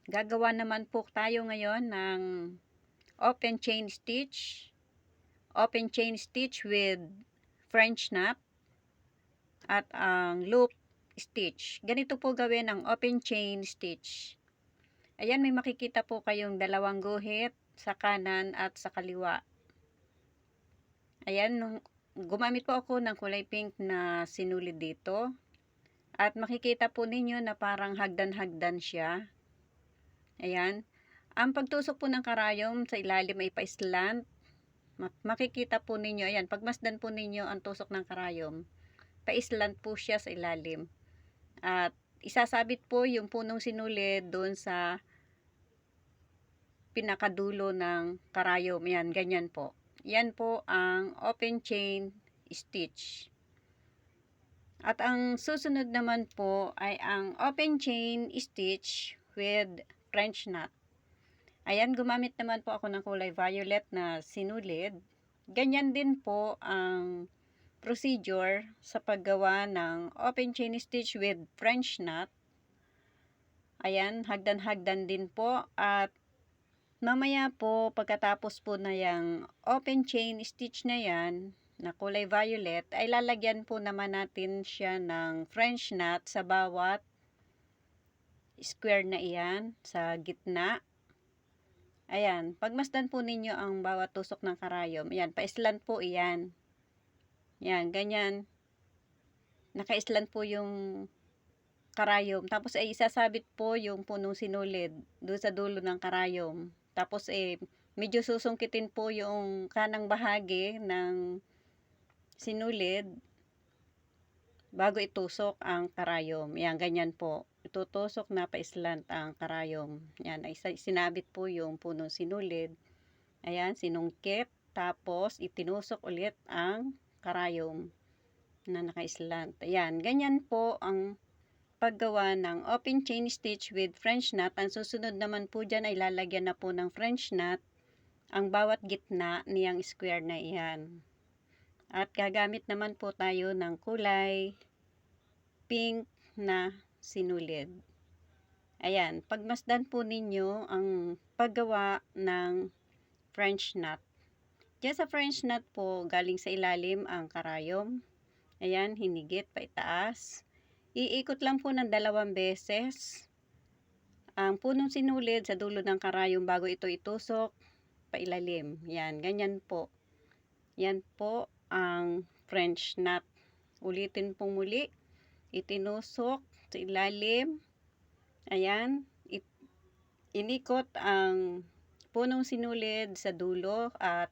Gagawa naman po tayo ngayon ng open chain stitch. Open chain stitch with French knot at ang loop stitch. Ganito po gawin ang open chain stitch. Ayan, may makikita po kayong dalawang guhit sa kanan at sa kaliwa. Ayan, gumamit po ako ng kulay pink na sinulid dito. At makikita po ninyo na parang hagdan-hagdan siya. Ayan. Ang pagtusok po ng karayom sa ilalim ay pa-slant. Makikita po ninyo, ayan, pagmasdan po ninyo ang tusok ng karayom, pa-slant po siya sa ilalim. At isasabit po yung punong sinulid doon sa pinakadulo ng karayom. Yan, ganyan po. Yan po ang open chain stitch. At ang susunod naman po ay ang open chain stitch with French knot. Ayan, gumamit naman po ako ng kulay violet na sinulid. Ganyan din po ang procedure sa paggawa ng open chain stitch with French knot. Ayan, hagdan-hagdan din po. At mamaya po, pagkatapos po na yung open chain stitch na yan, na kulay violet, ay lalagyan po naman natin siya ng French knot sa bawat square na iyan, sa gitna. Ayan, pagmasdan po ninyo ang bawat tusok ng karayom. Ayan, pa-slant po iyan. Ayan, ganyan. Naka-slant po yung karayom. Tapos ay isasabit po yung punong sinulid doon sa dulo ng karayom. Tapos medyo susungkitin po yung kanang bahagi ng sinulid bago itusok ang karayom. Yan, ganyan po. Itutusok na pa-slant ang karayom. Yan, ay sinabit po yung punong sinulid. Ayan, sinungkit. Tapos itinusok ulit ang karayom na naka-slant. Ayan, ganyan po ang paggawa ng open chain stitch with French knot. Ang susunod naman po dyan ay lalagyan na po ng French knot ang bawat gitna niyang square na iyan. At gagamit naman po tayo ng kulay pink na sinulid. Ayan, pagmasdan po ninyo ang paggawa ng French knot. Diyan sa French knot po, galing sa ilalim ang karayom. Ayan, hinigit pa itaas. Iikot lang po ng 2 beses ang punong sinulid sa dulo ng karayom bago ito itusok pailalim. Yan, ganyan po. Yan po ang French knot. Ulitin pong muli. Itinusok sa ilalim. Ayan, inikot ang punong sinulid sa dulo at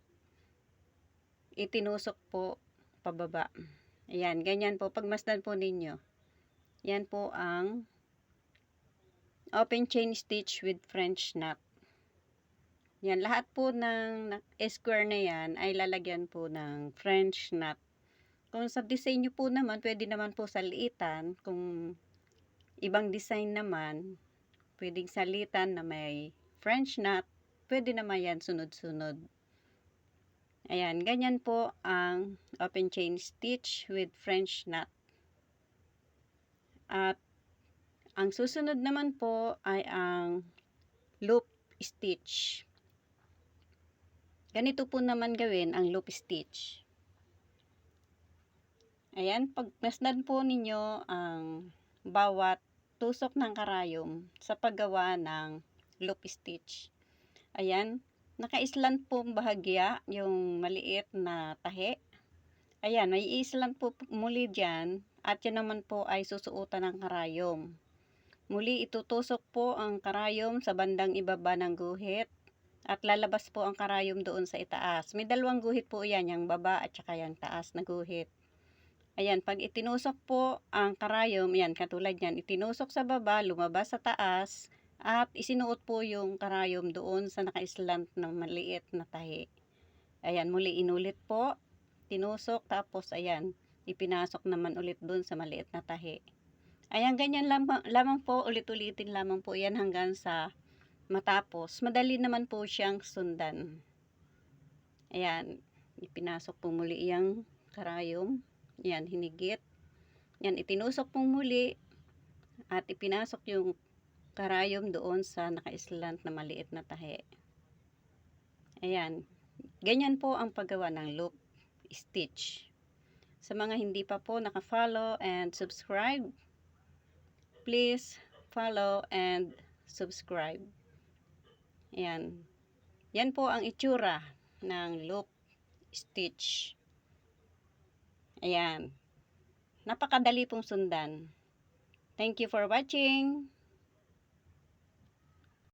itinusok po pababa. Ayan, ganyan po. Pagmasdan po ninyo. Yan po ang open chain stitch with French knot. Yan, lahat po ng square na yan ay lalagyan po ng French knot. Kung sa design nyo po naman, pwede naman po salitan. Kung ibang design naman, pwedeng salitan na may French knot, pwede naman yan sunod-sunod. Ayan, ganyan po ang open chain stitch with French knot. At ang susunod naman po ay ang loop stitch. Ganito po naman gawin ang loop stitch. Ayan, pagmasdan po ninyo ang bawat tusok ng karayom sa paggawa ng loop stitch. Ayan, naka-slant po bahagya yung maliit na tahi. Ayan, may i-slant po muli dyan at yan naman po ay susuotan ng karayom. Muli itutusok po ang karayom sa bandang ibaba ng guhit at lalabas po ang karayom doon sa itaas. May 2 guhit po yan, yung baba at saka yung taas na guhit. Ayan, pag itinusok po ang karayom, yan, katulad yan, itinusok sa baba, lumabas sa taas, at isinuot po yung karayom doon sa naka-slant ng maliit na tahi. Ayan, muli inulit po, tinusok, tapos ayan, ipinasok naman ulit doon sa maliit na tahi. Ayan, ganyan lamang po, ulit-ulitin lamang po yan hanggang sa matapos. Madali naman po siyang sundan. Ayan, ipinasok po muli yung karayom. Yan, hinigit. Yan, itinusok po muli at ipinasok yung karayom doon sa naka-slant na maliit na tahi. Ayan. Ganyan po ang paggawa ng loop stitch. Sa mga hindi pa po naka-follow and subscribe, please follow and subscribe. Ayan. Yan po ang itsura ng loop stitch. Ayan. Napakadali pong sundan. Thank you for watching.